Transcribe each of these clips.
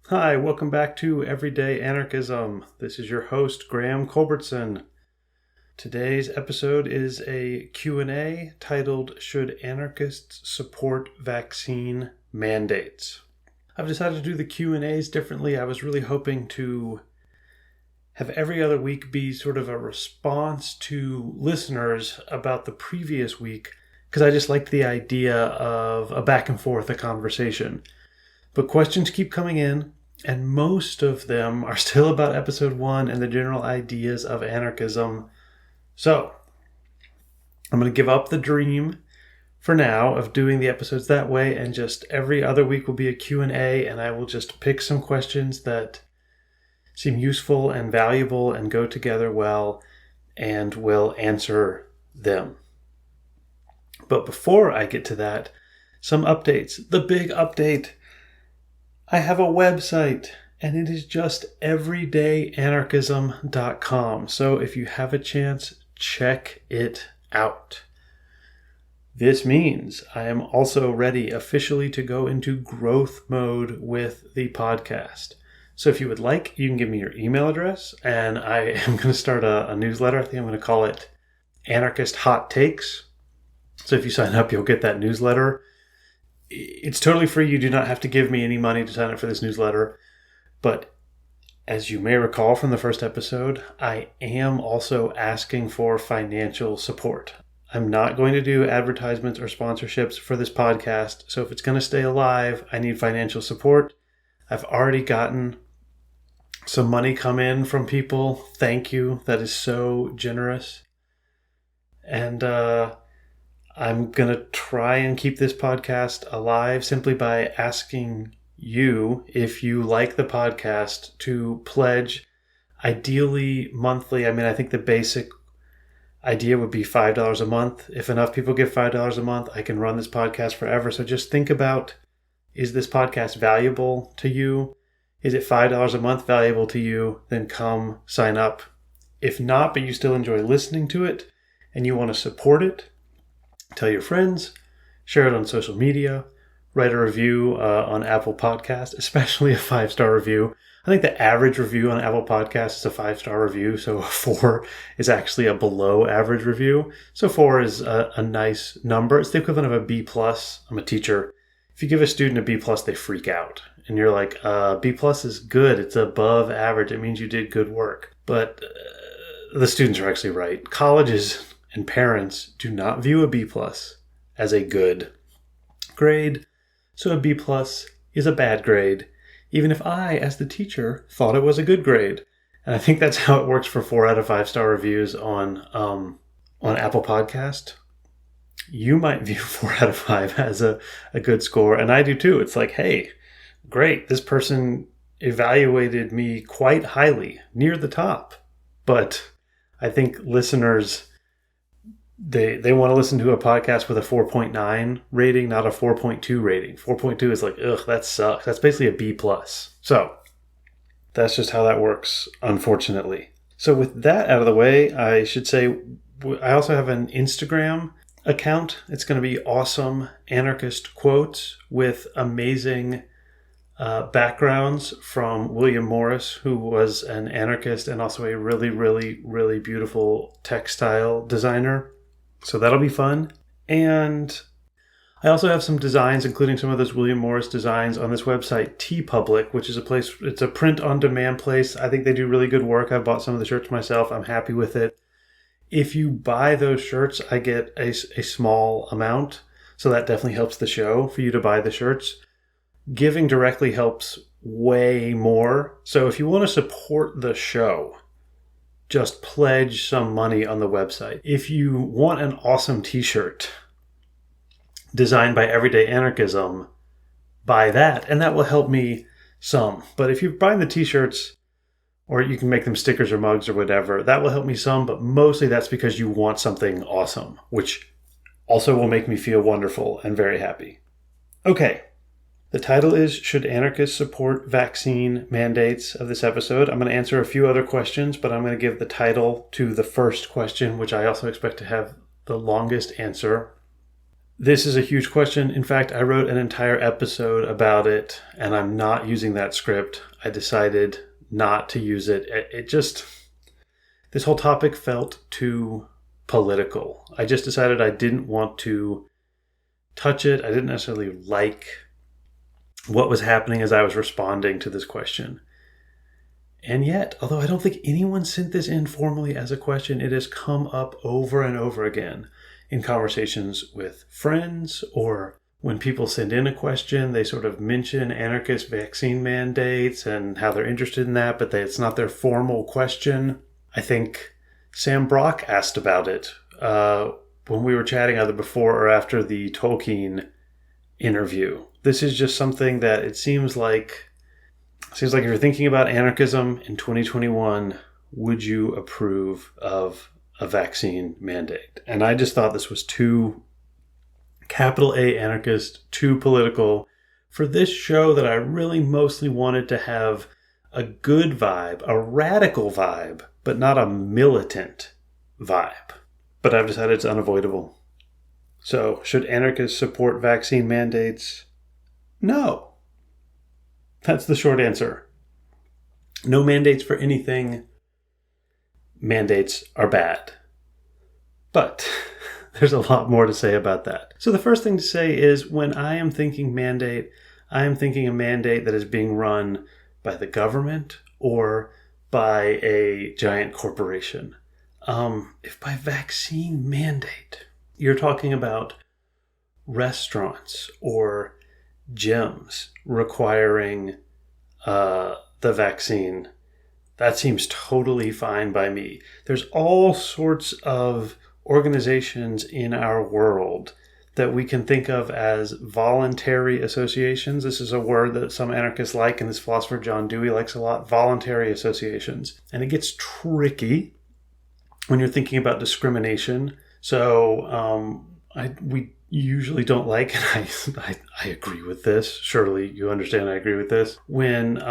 Hi, welcome back to Everyday Anarchism. This is your host, Graham Culbertson. Today's episode is a Q&A titled, Should Anarchists Support Vaccine Mandates? I've decided to do the Q&As differently. I was really hoping to have every other week be sort of a response to listeners about the previous week, because I just liked the idea of a back and forth, a conversation. But questions keep coming in, and most of them are still about episode 1 and the general ideas of anarchism. So, I'm going to give up the dream for now of doing the episodes that way, and just every other week will be a Q&A, and I will just pick some questions that seem useful and valuable and go together well, and will answer them. But before I get to that, some updates. The big update. I have a website, and it is just everydayanarchism.com. So if you have a chance, check it out. This means I am also ready officially to go into growth mode with the podcast. So if you would like, you can give me your email address, and I am going to start a newsletter. I think I'm going to call it Anarchist Hot Takes. So if you sign up, you'll get that newsletter. It's totally free. You do not have to give me any money to sign up for this newsletter. But as you may recall from the first episode, I am also asking for financial support. I'm not going to do advertisements or sponsorships for this podcast. So if it's going to stay alive, I need financial support. I've already gotten some money come in from people. Thank you. That is so generous. And I'm going to try and keep this podcast alive simply by asking you, if you like the podcast, to pledge, ideally monthly. I think the basic idea would be $5 a month. If enough people give $5 a month, I can run this podcast forever. So just think about, is this podcast valuable to you? Is it $5 a month valuable to you? Then come sign up. If not, but you still enjoy listening to it and you want to support it, tell your friends, share it on social media, write a review on Apple Podcasts, especially a 5-star review. I think the average review on Apple Podcasts is a 5-star review, so a 4 is actually a below average review. So 4 is a nice number. It's the equivalent of a B+. I'm a teacher. If you give a student a B+, they freak out. And you're like, B+ is good. It's above average. It means you did good work. But the students are actually right. Colleges and parents do not view a B+ as a good grade. So a B+ is a bad grade, even if I, as the teacher, thought it was a good grade. And I think that's how it works for 4 out of 5-star reviews on Apple Podcast. You might view 4 out of 5 as a good score, and I do too. It's like, hey, great, this person evaluated me quite highly, near the top. But I think listeners, they want to listen to a podcast with a 4.9 rating, not a 4.2 rating. 4.2 is like, ugh, that sucks. That's basically a B+. So that's just how that works, unfortunately. So with that out of the way, I should say I also have an Instagram account. It's going to be awesome anarchist quotes with amazing backgrounds from William Morris, who was an anarchist and also a really, really, really beautiful textile designer. So that'll be fun. And I also have some designs, including some of those William Morris designs, on this website, TeePublic, which is a place, it's a print-on-demand place. I think they do really good work. I bought some of the shirts myself. I'm happy with it. If you buy those shirts, I get a small amount. So that definitely helps the show for you to buy the shirts. Giving directly helps way more. So if you want to support the show, just pledge some money on the website. If you want an awesome t-shirt designed by Everyday Anarchism, buy that, and that will help me some. But if you're buying the t-shirts, or you can make them stickers or mugs or whatever, that will help me some, but mostly that's because you want something awesome, which also will make me feel wonderful and very happy. Okay. The title is, Should Anarchists Support Vaccine Mandates, of this episode. I'm going to answer a few other questions, but I'm going to give the title to the first question, which I also expect to have the longest answer. This is a huge question. In fact, I wrote an entire episode about it, and I'm not using that script. I decided not to use it. This whole topic felt too political. I just decided I didn't want to touch it. I didn't necessarily like what was happening as I was responding to this question. And yet, although I don't think anyone sent this in formally as a question, it has come up over and over again in conversations with friends, or when people send in a question, they sort of mention anarchist vaccine mandates and how they're interested in that, but it's not their formal question. I think Sam Brock asked about it when we were chatting either before or after the Tolkien interview. This is just something that it seems like if you're thinking about anarchism in 2021, would you approve of a vaccine mandate? And I just thought this was too capital A anarchist, too political for this show that I really mostly wanted to have a good vibe, a radical vibe, but not a militant vibe. But I've decided it's unavoidable. So, should anarchists support vaccine mandates? No. That's the short answer. No mandates for anything. Mandates are bad. But there's a lot more to say about that. So the first thing to say is when I am thinking mandate, I am thinking a mandate that is being run by the government or by a giant corporation. If by vaccine mandate, you're talking about restaurants or gyms requiring the vaccine, that seems totally fine by me. There's all sorts of organizations in our world that we can think of as voluntary associations. This is a word that some anarchists like, and this philosopher John Dewey likes a lot, voluntary associations. And it gets tricky when you're thinking about discrimination. So we usually don't like, and I agree with this, surely you understand I agree with this, when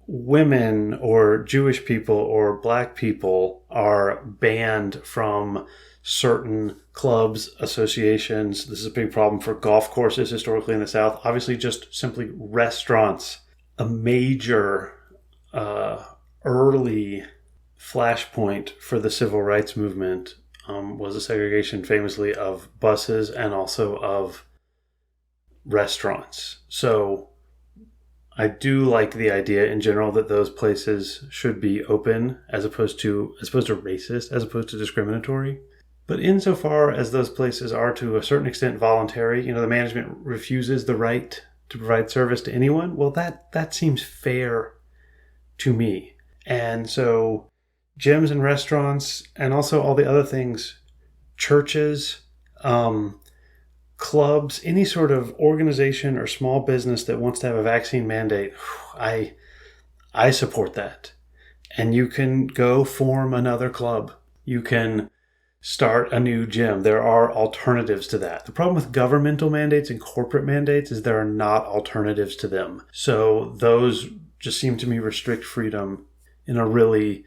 women or Jewish people or black people are banned from certain clubs, associations. This is a big problem for golf courses historically in the South. Obviously, just simply restaurants. A major early flashpoint for the civil rights movement was the segregation famously of buses and also of restaurants. So I do like the idea in general that those places should be open as opposed to racist, as opposed to discriminatory. But insofar as those places are to a certain extent voluntary, the management refuses the right to provide service to anyone, well, that seems fair to me. And so gyms and restaurants, and also all the other things, churches, clubs, any sort of organization or small business that wants to have a vaccine mandate, I support that. And you can go form another club. You can start a new gym. There are alternatives to that. The problem with governmental mandates and corporate mandates is there are not alternatives to them. So those just seem to me restrict freedom in a really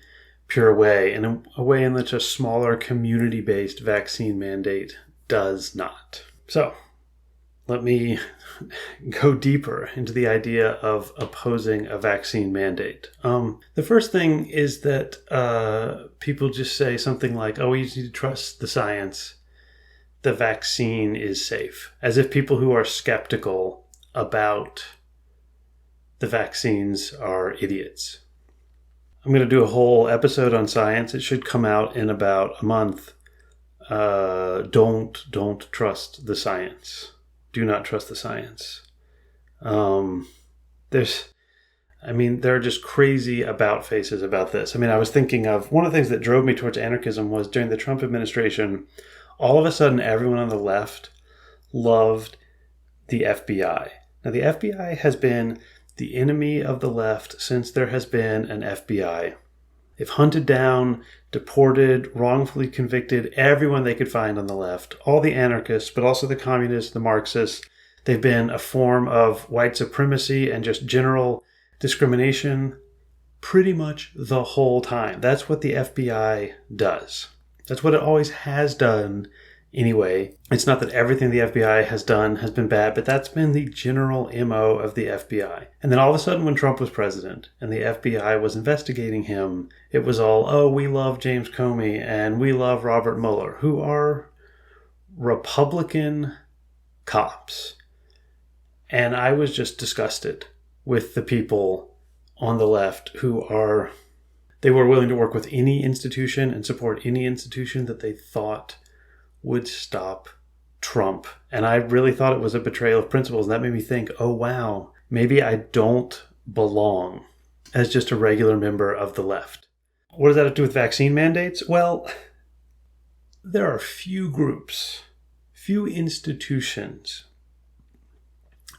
pure way, in a way in which a smaller community-based vaccine mandate does not. So let me go deeper into the idea of opposing a vaccine mandate. The first thing is that people just say something like, oh, we just need to trust the science. The vaccine is safe. As if people who are skeptical about the vaccines are idiots. I'm going to do a whole episode on science. It should come out in about a month. Don't trust the science. Do not trust the science. There are just crazy about faces about this. I was thinking of one of the things that drove me towards anarchism was during the Trump administration, all of a sudden everyone on the left loved the FBI. Now the FBI has been the enemy of the left since there has been an FBI. They've hunted down, deported, wrongfully convicted everyone they could find on the left, all the anarchists, but also the communists, the Marxists. They've been a form of white supremacy and just general discrimination pretty much the whole time. That's what the FBI does. That's what it always has done Anyway, it's not that everything the FBI has done has been bad, but that's been the general MO of the FBI. And then all of a sudden when Trump was president and the FBI was investigating him, it was all, oh, we love James Comey and we love Robert Mueller, who are Republican cops. And I was just disgusted with the people on the left they were willing to work with any institution and support any institution that they thought would stop Trump. And I really thought it was a betrayal of principles. And that made me think, oh, wow, maybe I don't belong as just a regular member of the left. What does that have to do with vaccine mandates? Well, there are few groups, few institutions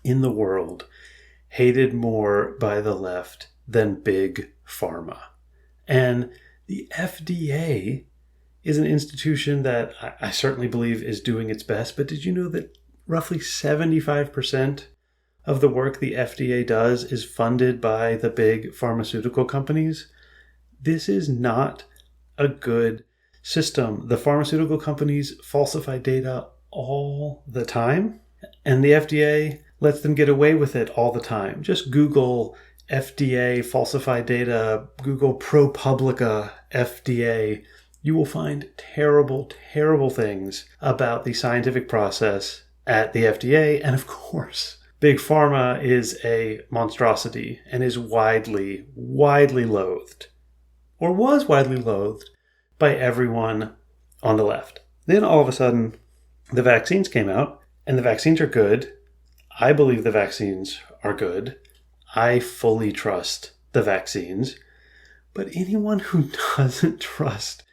in the world hated more by the left than big pharma. And the FDA is an institution that I certainly believe is doing its best. But did you know that roughly 75% of the work the FDA does is funded by the big pharmaceutical companies? This is not a good system. The pharmaceutical companies falsify data all the time, and the FDA lets them get away with it all the time. Just Google FDA falsified data, Google ProPublica FDA. You will find terrible, terrible things about the scientific process at the FDA. And of course, Big Pharma is a monstrosity and is widely, widely loathed, or was widely loathed by everyone on the left. Then all of a sudden, the vaccines came out, and the vaccines are good. I believe the vaccines are good. I fully trust the vaccines. But anyone who doesn't trust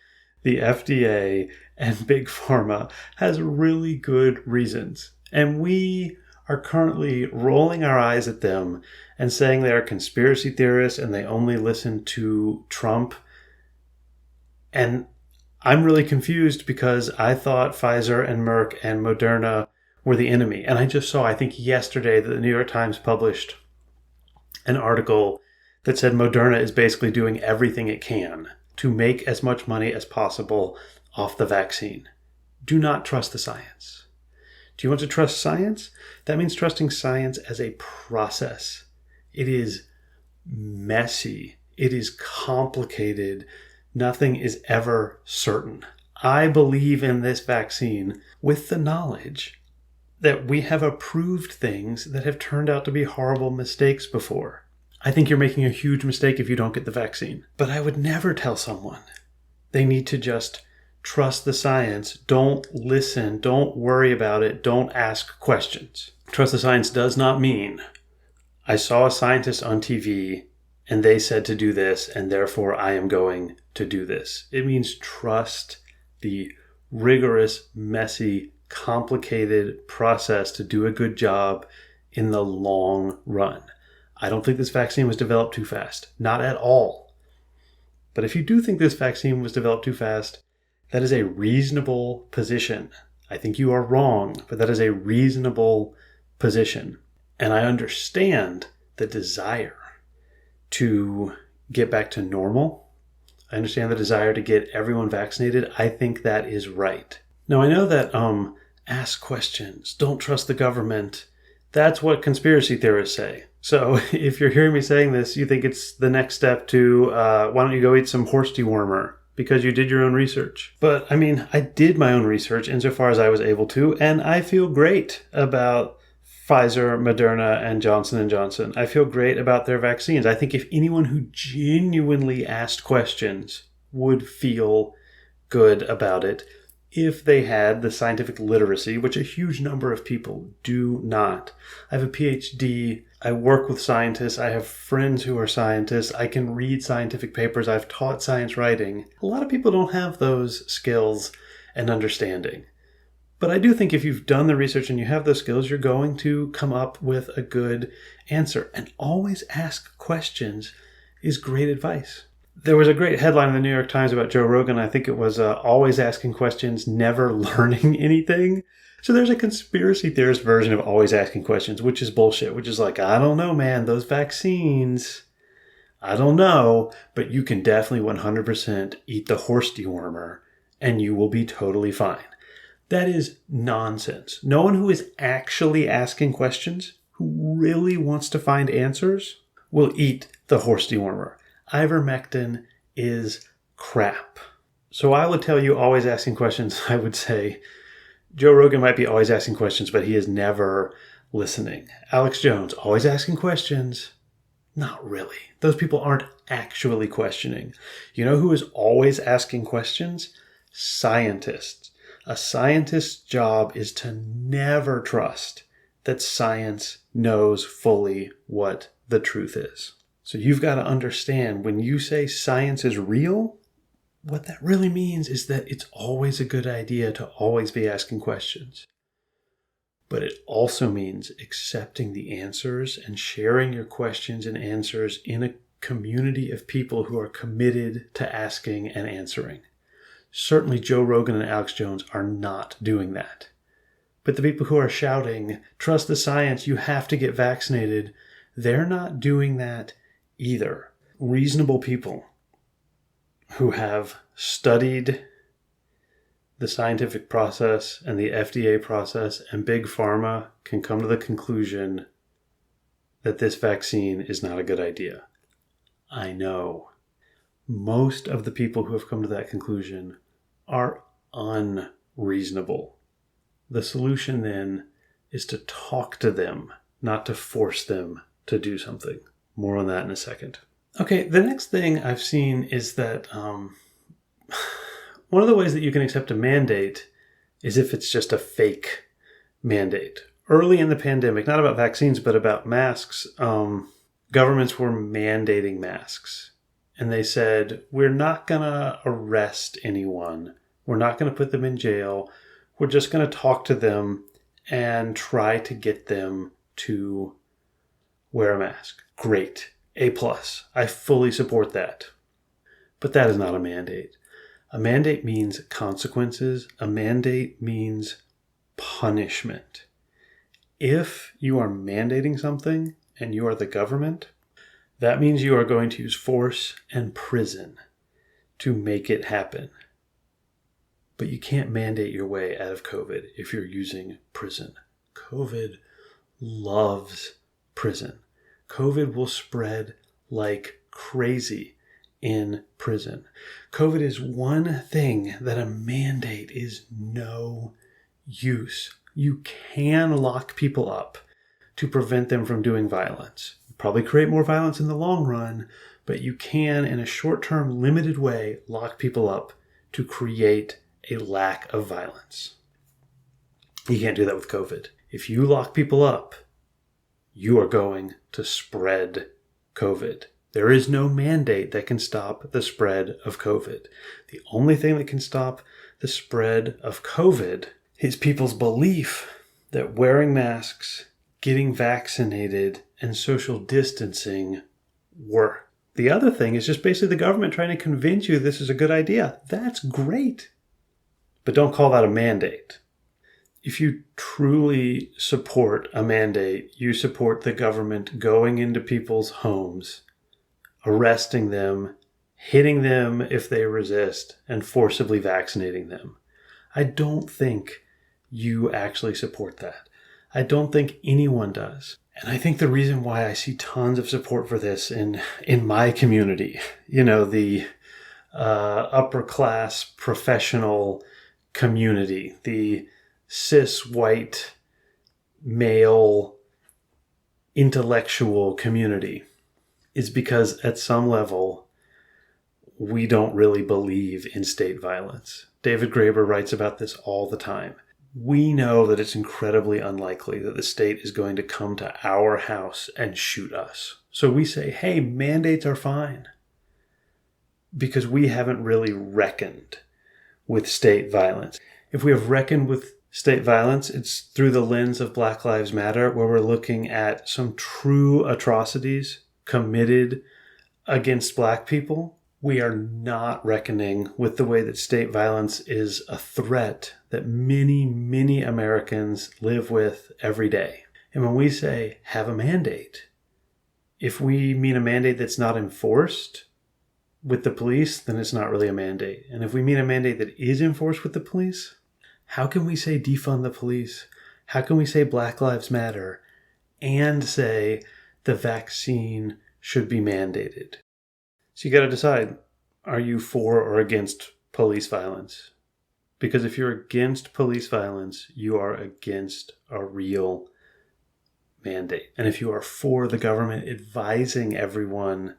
the FDA and Big Pharma has really good reasons. And we are currently rolling our eyes at them and saying they are conspiracy theorists and they only listen to Trump. And I'm really confused because I thought Pfizer and Merck and Moderna were the enemy. And I just saw, I think yesterday, that the New York Times published an article that said Moderna is basically doing everything it can to make as much money as possible off the vaccine. Do not trust the science. Do you want to trust science? That means trusting science as a process. It is messy. It is complicated. Nothing is ever certain. I believe in this vaccine with the knowledge that we have approved things that have turned out to be horrible mistakes before. I think you're making a huge mistake if you don't get the vaccine. But I would never tell someone they need to just trust the science. Don't listen. Don't worry about it. Don't ask questions. Trust the science does not mean I saw a scientist on TV and they said to do this, and therefore I am going to do this. It means trust the rigorous, messy, complicated process to do a good job in the long run. I don't think this vaccine was developed too fast. Not at all. But if you do think this vaccine was developed too fast, that is a reasonable position. I think you are wrong, but that is a reasonable position. And I understand the desire to get back to normal. I understand the desire to get everyone vaccinated. I think that is right. Now, I know that ask questions, don't trust the government. That's what conspiracy theorists say. So if you're hearing me saying this, you think it's the next step to why don't you go eat some horse dewormer because you did your own research. But I mean, I did my own research insofar as I was able to, and I feel great about Pfizer, Moderna, and Johnson & Johnson. I feel great about their vaccines. I think if anyone who genuinely asked questions would feel good about it, if they had the scientific literacy, which a huge number of people do not. I have a PhD. I work with scientists. I have friends who are scientists. I can read scientific papers. I've taught science writing. A lot of people don't have those skills and understanding. But I do think if you've done the research and you have those skills, you're going to come up with a good answer. And always ask questions is great advice. There was a great headline in the New York Times about Joe Rogan. I think it was always asking questions, never learning anything. So there's a conspiracy theorist version of always asking questions, which is bullshit, which is like, I don't know, man, those vaccines, I don't know, but you can definitely 100% eat the horse dewormer and you will be totally fine. That is nonsense. No one who is actually asking questions, who really wants to find answers, will eat the horse dewormer. Ivermectin is crap. So I would tell you always asking questions. I would say Joe Rogan might be always asking questions, but he is never listening. Alex Jones, always asking questions. Not really. Those people aren't actually questioning. You know who is always asking questions? Scientists. A scientist's job is to never trust that science knows fully what the truth is. So you've got to understand, when you say science is real, what that really means is that it's always a good idea to always be asking questions. But it also means accepting the answers and sharing your questions and answers in a community of people who are committed to asking and answering. Certainly Joe Rogan and Alex Jones are not doing that. But the people who are shouting, trust the science, you have to get vaccinated, they're not doing that either. Reasonable people who have studied the scientific process and the FDA process and big pharma can come to the conclusion that this vaccine is not a good idea. I know. Most of the people who have come to that conclusion are unreasonable. The solution then is to talk to them, not to force them to do something. More on that in a second. Okay, the next thing I've seen is that one of the ways that you can accept a mandate is if it's just a fake mandate. Early in the pandemic, not about vaccines, but about masks, governments were mandating masks. And they said, we're not going to arrest anyone. We're not going to put them in jail. We're just going to talk to them and try to get them to wear a mask. Great. A+. I fully support that. But that is not a mandate. A mandate means consequences. A mandate means punishment. If you are mandating something and you are the government, that means you are going to use force and prison to make it happen. But you can't mandate your way out of COVID if you're using prison. COVID loves prison. COVID will spread like crazy in prison. COVID is one thing that a mandate is no use. You can lock people up to prevent them from doing violence. Probably create more violence in the long run, but you can, in a short-term, limited way, lock people up to create a lack of violence. You can't do that with COVID. If you lock people up, you are going to spread COVID. There is no mandate that can stop the spread of COVID. The only thing that can stop the spread of COVID is people's belief that wearing masks, getting vaccinated, and social distancing work. The other thing is just basically the government trying to convince you this is a good idea. That's great. But don't call that a mandate. If you truly support a mandate, you support the government going into people's homes, arresting them, hitting them if they resist, and forcibly vaccinating them. I don't think you actually support that. I don't think anyone does. And I think the reason why I see tons of support for this in my community, the upper class professional community, the cis white male intellectual community, is because at some level we don't really believe in state violence. David Graeber writes about this all the time. We know that it's incredibly unlikely that the state is going to come to our house and shoot us. So we say, hey, mandates are fine, because we haven't really reckoned with state violence. If we have reckoned with state violence, it's through the lens of Black Lives Matter, where we're looking at some true atrocities committed against Black people. We are not reckoning with the way that state violence is a threat that many, many Americans live with every day. And when we say have a mandate, if we mean a mandate that's not enforced with the police, then it's not really a mandate. And if we mean a mandate that is enforced with the police, How can we say defund the police? How can we say Black Lives Matter and say the vaccine should be mandated? So you got to decide, are you for or against police violence? Because if you're against police violence, you are against a real mandate. And if you are for the government advising everyone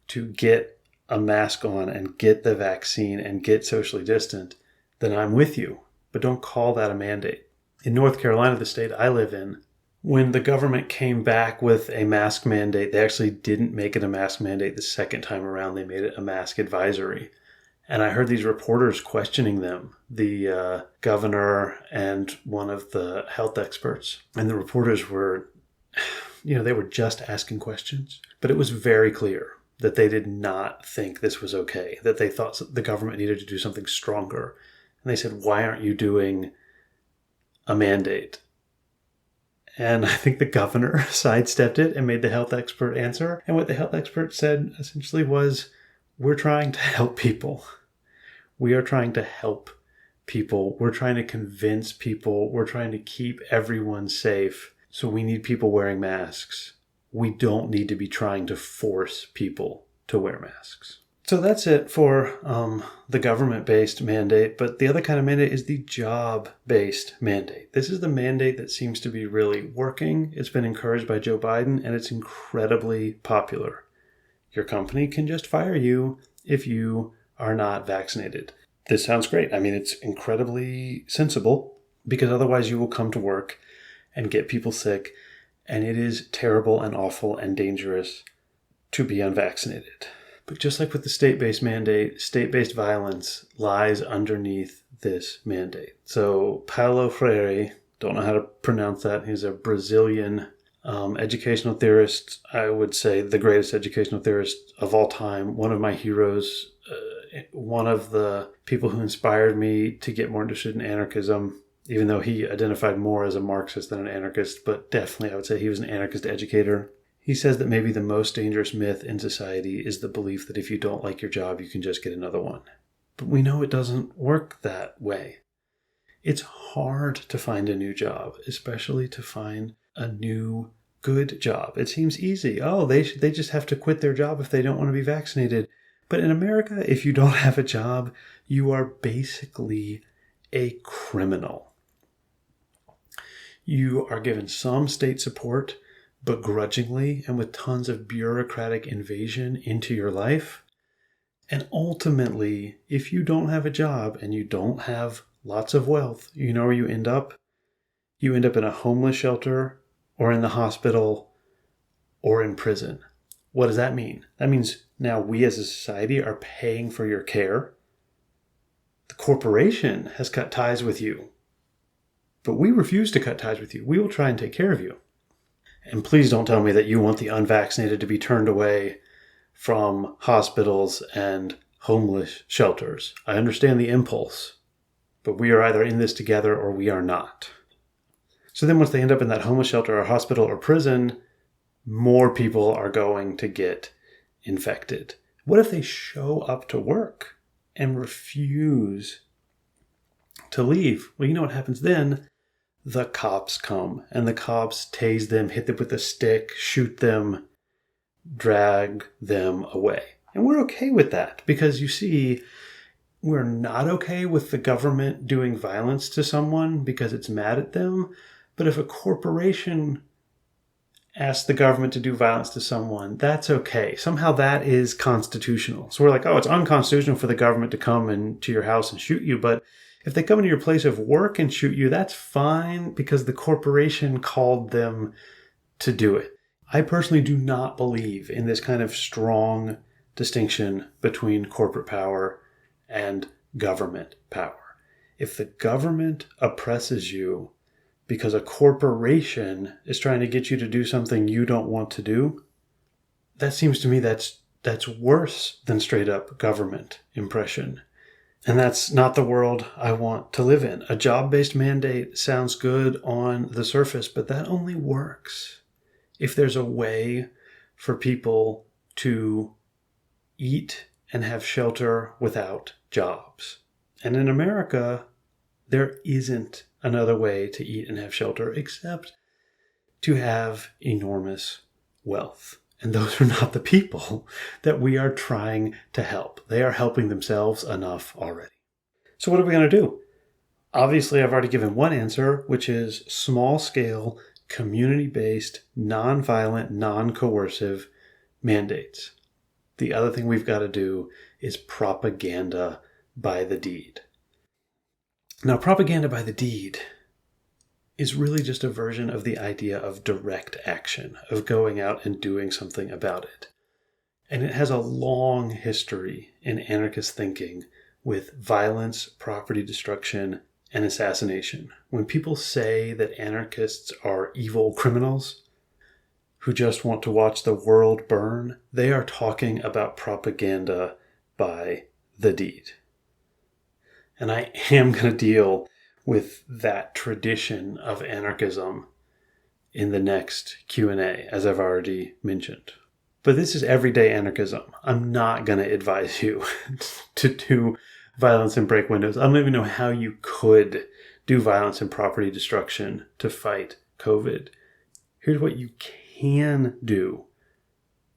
to get a mask on and get the vaccine and get socially distant, then I'm with you. But don't call that a mandate. In North Carolina, the state I live in, when the government came back with a mask mandate, they actually didn't make it a mask mandate the second time around. They made it a mask advisory. And I heard these reporters questioning them, the governor and one of the health experts. And the reporters were, they were just asking questions. But it was very clear that they did not think this was okay, that they thought the government needed to do something stronger. And they said, why aren't you doing a mandate? And I think the governor sidestepped it and made the health expert answer. And what the health expert said essentially was, we're trying to help people. We are trying to help people. We're trying to convince people. We're trying to keep everyone safe. So we need people wearing masks. We don't need to be trying to force people to wear masks. So that's it for the government-based mandate. But the other kind of mandate is the job-based mandate. This is the mandate that seems to be really working. It's been encouraged by Joe Biden, and it's incredibly popular. Your company can just fire you if you are not vaccinated. This sounds great. I mean, it's incredibly sensible because otherwise you will come to work and get people sick, and it is terrible and awful and dangerous to be unvaccinated. But just like with the state-based mandate, state-based violence lies underneath this mandate. So Paulo Freire, don't know how to pronounce that. He's a Brazilian educational theorist. I would say the greatest educational theorist of all time. One of my heroes, one of the people who inspired me to get more interested in anarchism, even though he identified more as a Marxist than an anarchist. But definitely I would say he was an anarchist educator. He says that maybe the most dangerous myth in society is the belief that if you don't like your job, you can just get another one. But we know it doesn't work that way. It's hard to find a new job, especially to find a new good job. It seems easy. Oh, they just have to quit their job if they don't want to be vaccinated. But in America, if you don't have a job, you are basically a criminal. You are given some state support, begrudgingly and with tons of bureaucratic invasion into your life. And ultimately, if you don't have a job and you don't have lots of wealth, you know where you end up? You end up in a homeless shelter or in the hospital or in prison. What does that mean? That means now we as a society are paying for your care. The corporation has cut ties with you, but we refuse to cut ties with you. We will try and take care of you. And please don't tell me that you want the unvaccinated to be turned away from hospitals and homeless shelters. I understand the impulse, but we are either in this together or we are not. So then once they end up in that homeless shelter or hospital or prison, more people are going to get infected. What if they show up to work and refuse to leave? Well, you know what happens then? The cops come, and the cops tase them, hit them with a stick, shoot them, drag them away. And we're okay with that because, you see, we're not okay with the government doing violence to someone because it's mad at them. But if a corporation asks the government to do violence to someone, that's okay. Somehow that is constitutional. So we're like, oh, it's unconstitutional for the government to come into your house and shoot you, but if they come into your place of work and shoot you, that's fine because the corporation called them to do it. I personally do not believe in this kind of strong distinction between corporate power and government power. If the government oppresses you because a corporation is trying to get you to do something you don't want to do, that seems to me that's worse than straight up government oppression. And that's not the world I want to live in. A job-based mandate sounds good on the surface, but that only works if there's a way for people to eat and have shelter without jobs. And in America, There isn't another way to eat and have shelter except to have enormous wealth. And those are not the people that we are trying to help. They are helping themselves enough already. So what are we going to do? Obviously, I've already given one answer, which is small-scale, community-based, non-violent, non-coercive mandates. The other thing we've got to do is propaganda by the deed. Now, propaganda by the deed is really just a version of the idea of direct action, of going out and doing something about it. And it has a long history in anarchist thinking with violence, property destruction, and assassination. When people say that anarchists are evil criminals who just want to watch the world burn, they are talking about propaganda by the deed. And I am going to deal with that tradition of anarchism in the next Q&A, as I've already mentioned. But this is everyday anarchism. I'm not going to advise you to do violence and break windows. I don't even know how you could do violence and property destruction to fight COVID. Here's what you can do,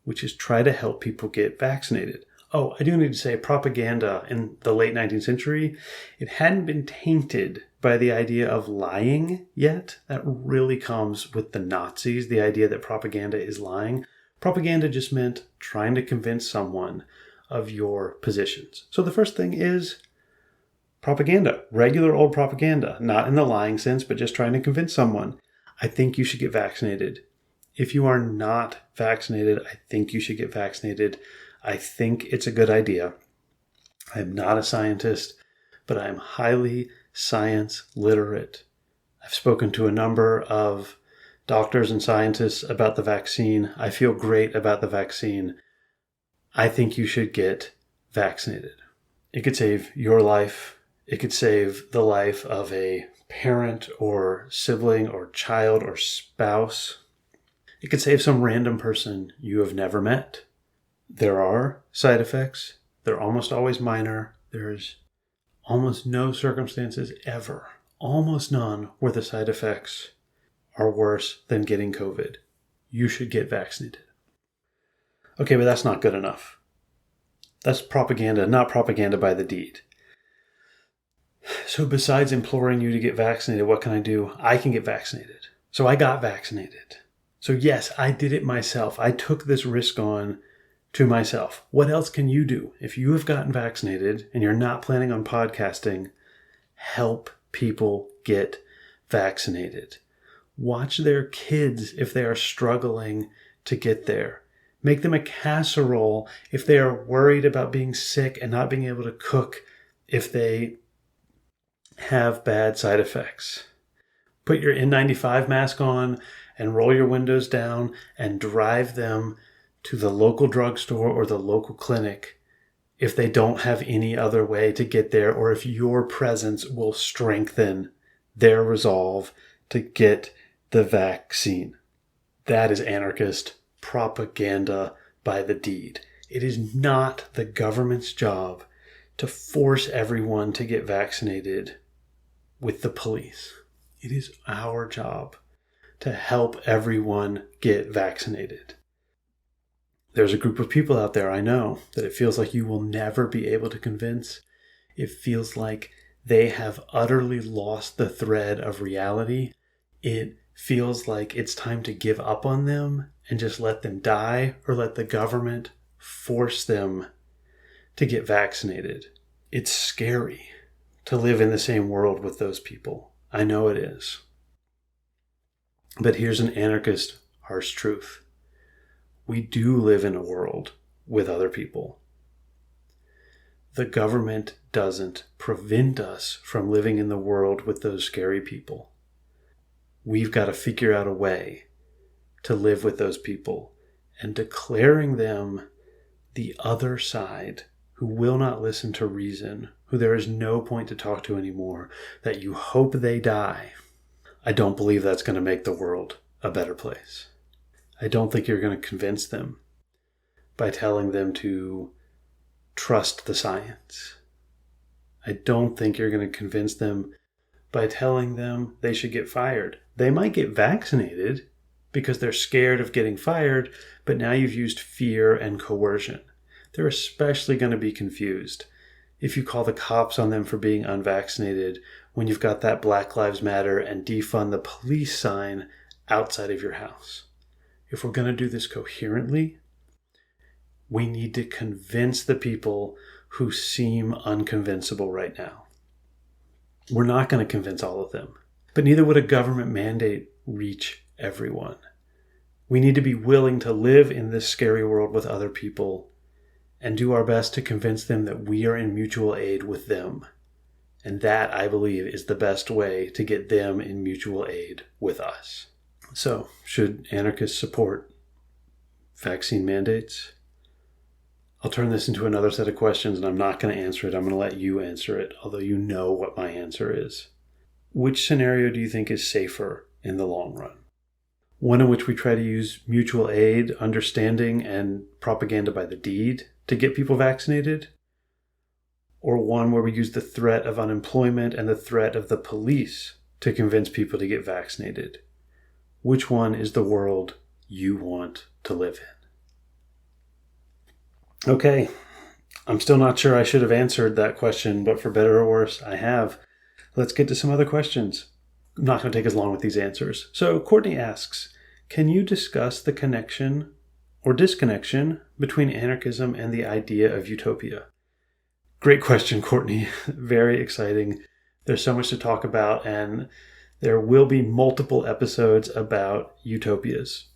which is try to help people get vaccinated. Oh, I do need to say propaganda in the late 19th century, it hadn't been tainted by the idea of lying yet. That really comes with the Nazis, the idea that propaganda is lying. Propaganda just meant trying to convince someone of your positions. So the first thing is propaganda, regular old propaganda, not in the lying sense, but just trying to convince someone, I think you should get vaccinated. If you are not vaccinated, I think you should get vaccinated. I think it's a good idea. I am not a scientist, but I am highly science literate. I've spoken to a number of doctors and scientists about the vaccine. I feel great about the vaccine. I think you should get vaccinated. It could save your life. It could save the life of a parent or sibling or child or spouse. It could save some random person you have never met. There are side effects. They're almost always minor. There's almost no circumstances ever, almost none, where the side effects are worse than getting COVID. You should get vaccinated. Okay, but that's not good enough. That's propaganda, not propaganda by the deed. So besides imploring you to get vaccinated, what can I do? I can get vaccinated. So I got vaccinated. So yes, I did it myself. I took this risk on to myself. What else can you do? If you have gotten vaccinated and you're not planning on podcasting, help people get vaccinated. Watch their kids if they are struggling to get there. Make them a casserole if they are worried about being sick and not being able to cook if they have bad side effects. Put your N95 mask on and roll your windows down and drive them to the local drugstore or the local clinic if they don't have any other way to get there, or if your presence will strengthen their resolve to get the vaccine. That is anarchist propaganda by the deed. It is not the government's job to force everyone to get vaccinated with the police. It is our job to help everyone get vaccinated. There's a group of people out there, I know, that it feels like you will never be able to convince. It feels like they have utterly lost the thread of reality. It feels like it's time to give up on them and just let them die, or let the government force them to get vaccinated. It's scary to live in the same world with those people. I know it is. But here's an anarchist harsh truth. We do live in a world with other people. The government doesn't prevent us from living in the world with those scary people. We've got to figure out a way to live with those people, and declaring them the other side who will not listen to reason, who there is no point to talk to anymore, that you hope they die. I don't believe that's going to make the world a better place. I don't think you're going to convince them by telling them to trust the science. I don't think you're going to convince them by telling them they should get fired. They might get vaccinated because they're scared of getting fired, but now you've used fear and coercion. They're especially going to be confused if you call the cops on them for being unvaccinated when you've got that Black Lives Matter and defund the police sign outside of your house. If we're going to do this coherently, we need to convince the people who seem unconvincible right now. We're not going to convince all of them, but neither would a government mandate reach everyone. We need to be willing to live in this scary world with other people and do our best to convince them that we are in mutual aid with them. And that, I believe, is the best way to get them in mutual aid with us. So, should anarchists support vaccine mandates? I'll turn this into another set of questions, and I'm not going to answer it. I'm going to let you answer it, although you know what my answer is. Which scenario do you think is safer in the long run? One in which we try to use mutual aid, understanding, and propaganda by the deed to get people vaccinated? Or one where we use the threat of unemployment and the threat of the police to convince people to get vaccinated? Which one is the world you want to live in? Okay, I'm still not sure I should have answered that question, but for better or worse, I have. Let's get to some other questions. I'm not going to take as long with these answers. So Courtney asks, can you discuss the connection or disconnection between anarchism and the idea of utopia? Great question, Courtney. Very exciting. There's so much to talk about, and there will be multiple episodes about utopias.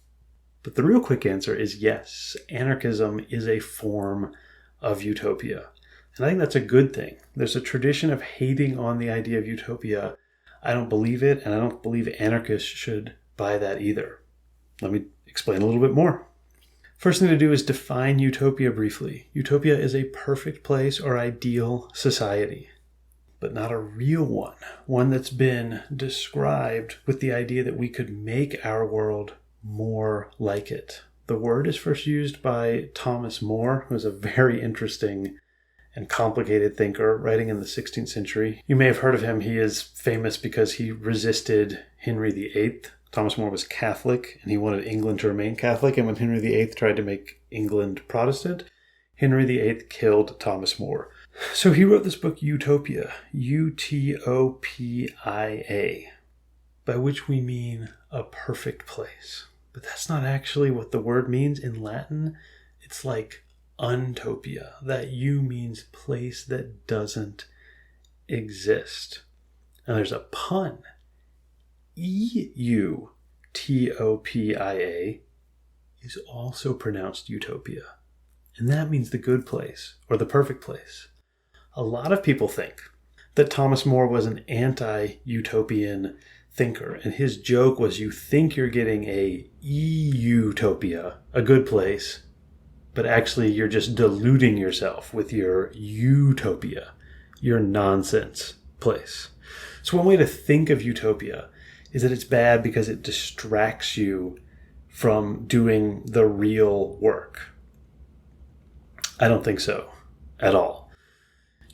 But the real quick answer is yes, anarchism is a form of utopia. And I think that's a good thing. There's a tradition of hating on the idea of utopia. I don't believe it, and I don't believe anarchists should buy that either. Let me explain a little bit more. First thing to do is define utopia briefly. Utopia is a perfect place or ideal society, but not a real one. One that's been described with the idea that we could make our world more like it. The word is first used by Thomas More, who is a very interesting and complicated thinker writing in the 16th century. You may have heard of him. He is famous because he resisted Henry VIII. Thomas More was Catholic, and he wanted England to remain Catholic, and when Henry VIII tried to make England Protestant, Henry VIII killed Thomas More. So he wrote this book, Utopia, Utopia, by which we mean a perfect place. But that's not actually what the word means in Latin. It's like untopia. That U means place that doesn't exist. And there's a pun. Eutopia is also pronounced utopia. And that means the good place or the perfect place. A lot of people think that Thomas More was an anti-utopian thinker, and his joke was you think you're getting a utopia, a good place, but actually you're just deluding yourself with your utopia, your nonsense place. So one way to think of utopia is that it's bad because it distracts you from doing the real work. I don't think so at all.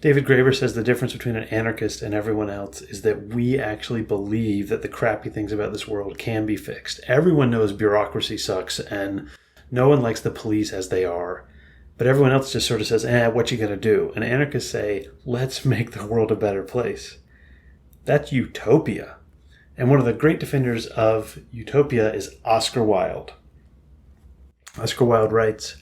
David Graeber says the difference between an anarchist and everyone else is that we actually believe that the crappy things about this world can be fixed. Everyone knows bureaucracy sucks and no one likes the police as they are. But everyone else just sort of says, what you gonna do? And anarchists say, let's make the world a better place. That's utopia. And one of the great defenders of utopia is Oscar Wilde. Oscar Wilde writes,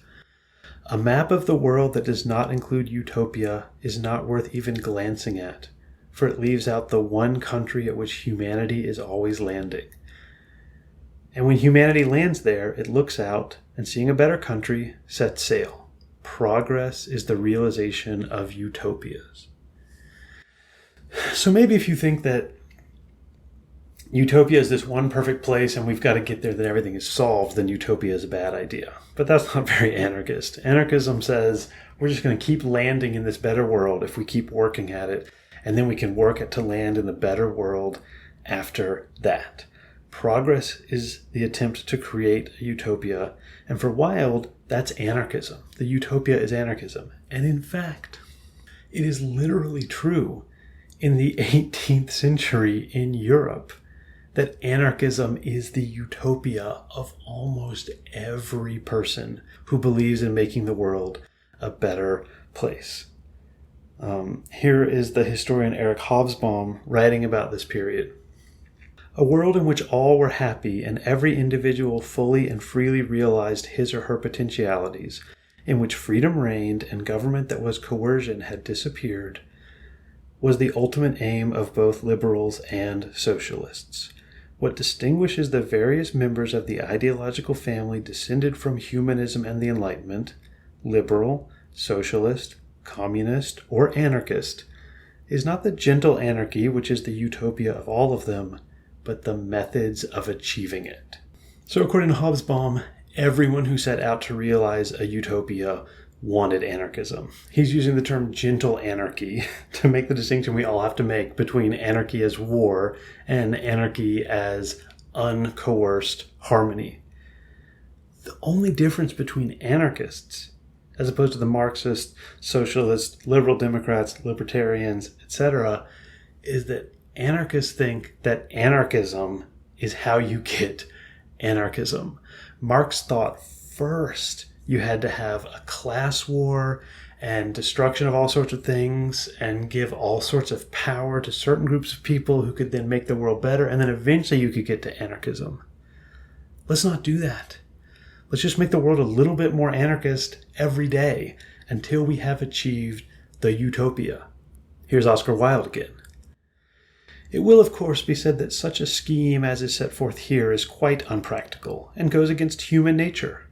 "A map of the world that does not include utopia is not worth even glancing at, for it leaves out the one country at which humanity is always landing. And when humanity lands there, it looks out and seeing a better country, sets sail. Progress is the realization of utopias." So maybe if you think that utopia is this one perfect place and we've got to get there, then everything is solved, then utopia is a bad idea. But that's not very anarchist. Anarchism says we're just going to keep landing in this better world if we keep working at it, and then we can work it to land in the better world after that. Progress is the attempt to create a utopia, and for Wilde, that's anarchism. The utopia is anarchism. And in fact, it is literally true in the 18th century in Europe that anarchism is the utopia of almost every person who believes in making the world a better place. Here is the historian Eric Hobsbawm writing about this period. A world in which all were happy and every individual fully and freely realized his or her potentialities, in which freedom reigned and government that was coercion had disappeared, was the ultimate aim of both liberals and socialists. What distinguishes the various members of the ideological family descended from humanism and the Enlightenment, liberal, socialist, communist, or anarchist, is not the gentle anarchy which is the utopia of all of them, but the methods of achieving it. So according to Hobsbawm, everyone who set out to realize a utopia wanted anarchism. He's using the term gentle anarchy to make the distinction we all have to make between anarchy as war and anarchy as uncoerced harmony. The only difference between anarchists, as opposed to the Marxists, socialists, liberal Democrats, libertarians, etc., is that anarchists think that anarchism is how you get anarchism. Marx thought first you had to have a class war and destruction of all sorts of things and give all sorts of power to certain groups of people who could then make the world better, and then eventually you could get to anarchism. Let's not do that. Let's just make the world a little bit more anarchist every day until we have achieved the utopia. Here's Oscar Wilde again. It will, of course, be said that such a scheme as is set forth here is quite unpractical and goes against human nature.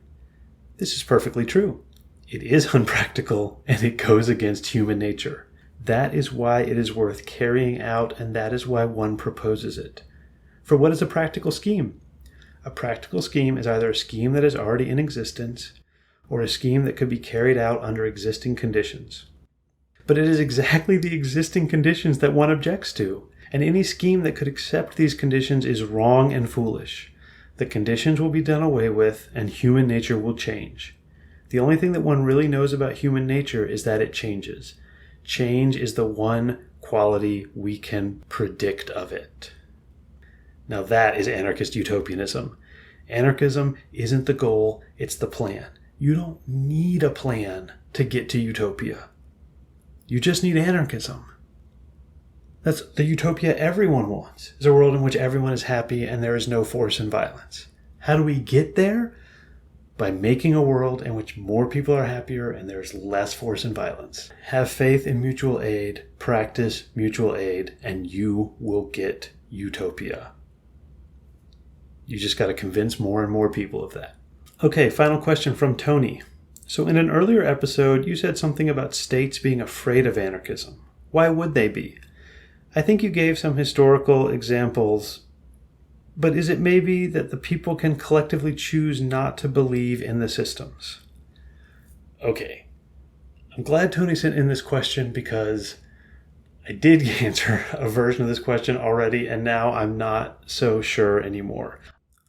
This is perfectly true. It is unpractical and it goes against human nature. That is why it is worth carrying out, and that is why one proposes it. For what is a practical scheme? A practical scheme is either a scheme that is already in existence or a scheme that could be carried out under existing conditions. But it is exactly the existing conditions that one objects to, and any scheme that could accept these conditions is wrong and foolish. The conditions will be done away with, and human nature will change. The only thing that one really knows about human nature is that it changes. Change is the one quality we can predict of it. Now that is anarchist utopianism. Anarchism isn't the goal, it's the plan. You don't need a plan to get to utopia. You just need anarchism. That's the utopia everyone wants, is a world in which everyone is happy and there is no force and violence. How do we get there? By making a world in which more people are happier and there's less force and violence. Have faith in mutual aid, practice mutual aid, and you will get utopia. You just got to convince more and more people of that. Okay, final question from Tony. So in an earlier episode, you said something about states being afraid of anarchism. Why would they be? I think you gave some historical examples, but is it maybe that the people can collectively choose not to believe in the systems? Okay, I'm glad Tony sent in this question because I did answer a version of this question already, and now I'm not so sure anymore.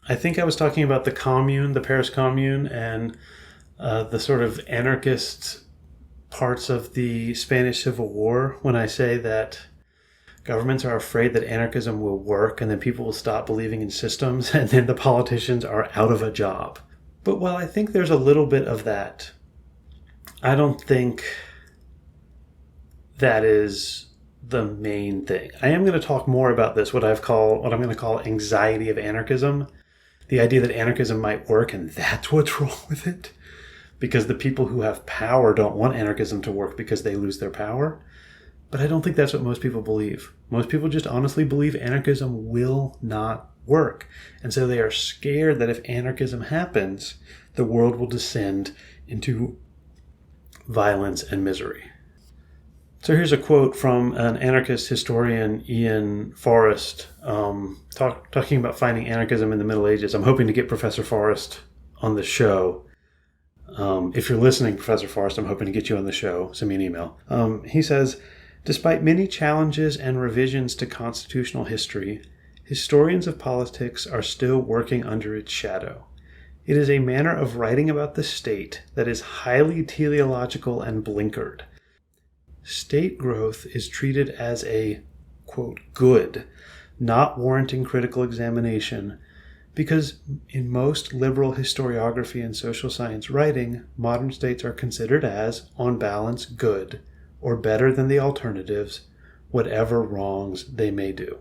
I think I was talking about the Commune, the Paris Commune, and the sort of anarchist parts of the Spanish Civil War when I say that governments are afraid that anarchism will work and then people will stop believing in systems and then the politicians are out of a job. But while I think there's a little bit of that, I don't think that is the main thing. I am going to talk more about this, what I'm going to call anxiety of anarchism. The idea that anarchism might work and that's what's wrong with it. Because the people who have power don't want anarchism to work because they lose their power. But I don't think that's what most people believe. Most people just honestly believe anarchism will not work. And so they are scared that if anarchism happens, the world will descend into violence and misery. So here's a quote from an anarchist historian, Ian Forrest, talking about finding anarchism in the Middle Ages. I'm hoping to get Professor Forrest on the show. If you're listening, Professor Forrest, I'm hoping to get you on the show. Send me an email. He says, despite many challenges and revisions to constitutional history, historians of politics are still working under its shadow. It is a manner of writing about the state that is highly teleological and blinkered. State growth is treated as a quote, good, not warranting critical examination, because in most liberal historiography and social science writing, modern states are considered as, on balance, good, or better than the alternatives, whatever wrongs they may do.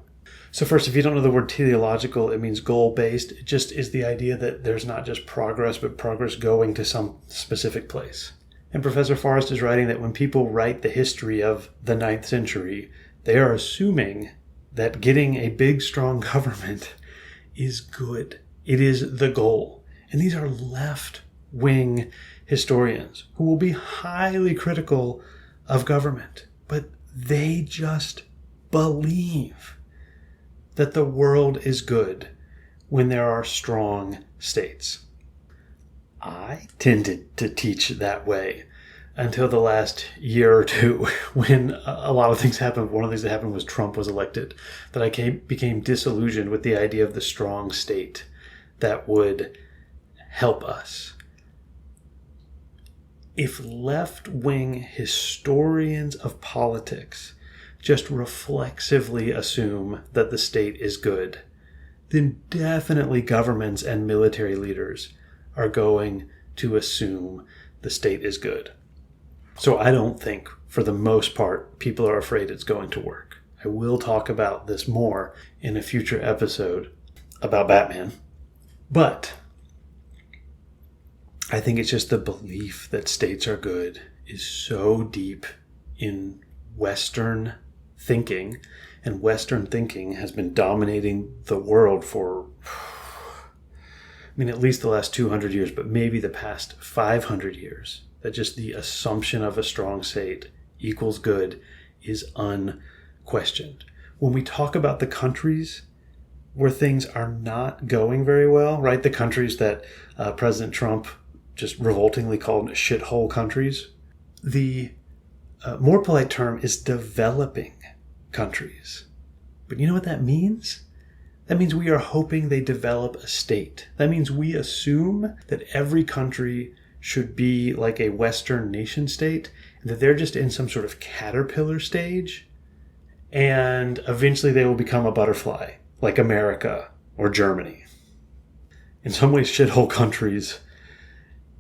So first, if you don't know the word teleological, it means goal-based. It just is the idea that there's not just progress, but progress going to some specific place. And Professor Forrest is writing that when people write the history of the 9th century, they are assuming that getting a big, strong government is good. It is the goal. And these are left-wing historians who will be highly critical of government, but they just believe that the world is good when there are strong states. I tended to teach that way until the last year or two when a lot of things happened. One of the things that happened was Trump was elected, that I became disillusioned with the idea of the strong state that would help us. If left-wing historians of politics just reflexively assume that the state is good, then definitely governments and military leaders are going to assume the state is good. So I don't think, for the most part, people are afraid it's going to work. I will talk about this more in a future episode about Batman. But I think it's just the belief that states are good is so deep in Western thinking, and Western thinking has been dominating the world for, at least the last 200 years, but maybe the past 500 years, that just the assumption of a strong state equals good is unquestioned. When we talk about the countries where things are not going very well, right? The countries that President Trump just revoltingly called shithole countries, the more polite term is developing countries. But you know what that means? That means we are hoping they develop a state. That means we assume that every country should be like a Western nation state, and that they're just in some sort of caterpillar stage, and eventually they will become a butterfly, like America or Germany. In some ways, shithole countries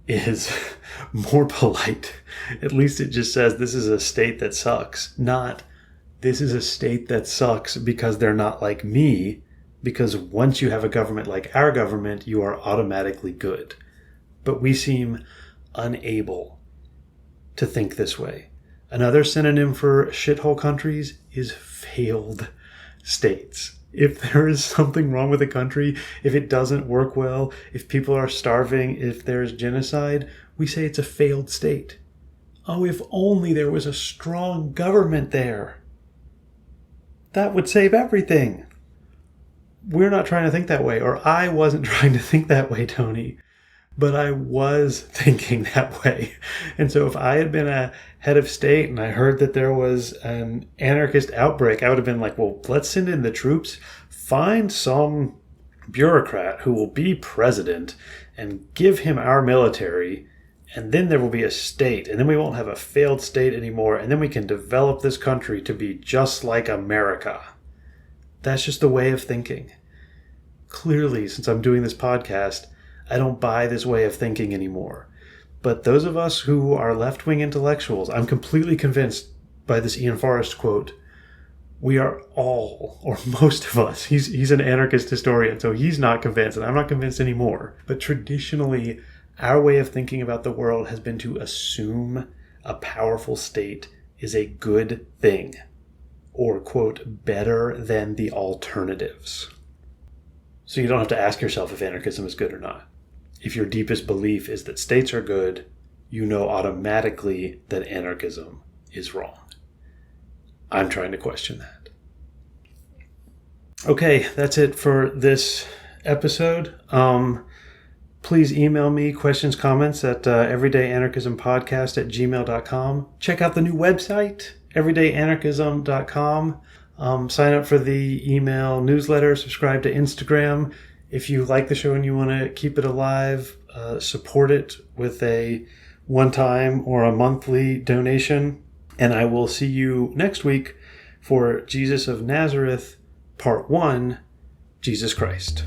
is more polite. At least it just says this is a state that sucks, not this is a state that sucks because they're not like me, because once you have a government like our government, you are automatically good. But we seem unable to think this way. Another synonym for shithole countries is failed states. If there is something wrong with a country, if it doesn't work well, if people are starving, if there's genocide, we say it's a failed state. Oh, if only there was a strong government there. That would save everything. We're not trying to think that way, or I wasn't trying to think that way, Tony, but I was thinking that way. And so if I had been a head of state and I heard that there was an anarchist outbreak, I would have been like, well, let's send in the troops, find some bureaucrat who will be president and give him our military, and then there will be a state, and then we won't have a failed state anymore, and then we can develop this country to be just like America. That's just the way of thinking. Clearly, since I'm doing this podcast, I don't buy this way of thinking anymore. But those of us who are left-wing intellectuals, I'm completely convinced by this Ian Forrest quote, we are all, or most of us, he's an anarchist historian, so he's not convinced, and I'm not convinced anymore. But traditionally, our way of thinking about the world has been to assume a powerful state is a good thing, or, quote, better than the alternatives. So you don't have to ask yourself if anarchism is good or not. If your deepest belief is that states are good, you know automatically that anarchism is wrong. I'm trying to question that. Okay, that's it for this episode. Please email me questions, comments at everydayanarchismpodcast@gmail.com. Check out the new website, everydayanarchism.com. Sign up for the email newsletter, subscribe to Instagram. If you like the show and you want to keep it alive, support it with a one-time or a monthly donation. And I will see you next week for Jesus of Nazareth, Part 1, Jesus Christ.